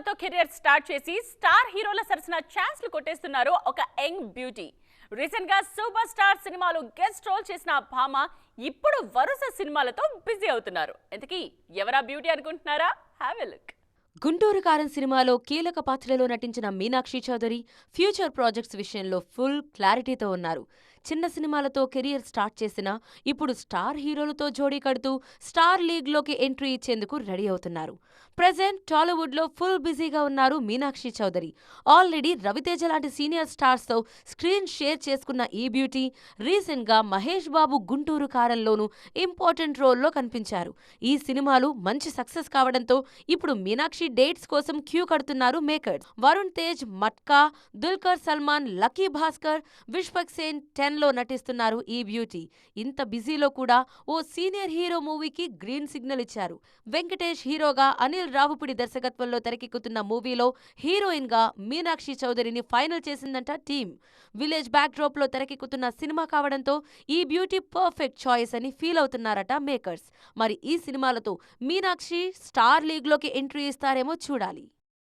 సినిమాలతో career start చేసి star హీరోల సరసన ఛాన్స్లు కొట్టేస్తున్నారు ఒక యంగ్ బ్యూటీ. రీసెంట్ గా సూపర్ స్టార్ సినిమాలో గెస్ట్ రోల్ చేసిన భామ ఇప్పుడు వరుస సినిమాలతో బిజీ అవుతున్నారు. ఇంతకీ ఎవరా బ్యూటీ అనుకుంటున్నారా? Have a look. గుంటూరు కారం సినిమాలో కీలక పాత్రలో నటించిన మీనాక్షి చౌదరి ఫ్యూచర్ ప్రాజెక్ట్స్ విషయంలో ఫుల్ క్లారిటీతో ఉన్నారు. చిన్న సినిమాలతో కెరియర్ స్టార్ట్ చేసినా ఇప్పుడు స్టార్ హీరోలతో జోడీ కడుతూ స్టార్ లీగ్లోకి ఎంట్రీ ఇచ్చేందుకు రెడీ అవుతున్నారు. ప్రెజెంట్ టాలీవుడ్లో ఫుల్ బిజీగా ఉన్నారు మీనాక్షి చౌదరి. ఆల్రెడీ రవితేజ లాంటి సీనియర్ స్టార్స్తో స్క్రీన్ షేర్ చేసుకున్న ఈ బ్యూటీ రీసెంట్గా మహేష్ బాబు గుంటూరు కారంలోనూ ఇంపార్టెంట్ రోల్లో కనిపించారు. ఈ సినిమాలు మంచి సక్సెస్ కావడంతో ఇప్పుడు మీనాక్షి డేట్స్ కోసం క్యూ కడుతున్నారు మేకర్స్. వరుణ్ తేజ్, మట్కా, దుల్కర్ సల్మాన్, లక్కీ భాస్కర్, విశ్వక్ సేన్ 10లో నటిస్తున్నారు ఈ బ్యూటీ. ఇంత బిజీలో కూడా ఓ సీనియర్ హీరో మూవీకి గ్రీన్ సిగ్నల్ ఇచ్చారు. వెంకటేష్ హీరోగా, అనిల్ రావుపుడి దర్శకత్వంలో తెరకెక్కుతున్న మూవీలో హీరోయిన్ గా మీనాక్షి చౌదరిని ఫైనల్ చేసిందంట టీమ్. విలేజ్ బ్యాక్ డ్రాప్ లో తెరకెక్కుతున్న సినిమా కావడంతో ఈ బ్యూటీ పర్ఫెక్ట్ చాయిస్ అని ఫీల్ అవుతున్నారట మేకర్స్. మరి ఈ సినిమాలతో మీనాక్షి స్టార్ లీగ్ లోకి ఎంట్రీ ఇస్తారేమో చూడాలి.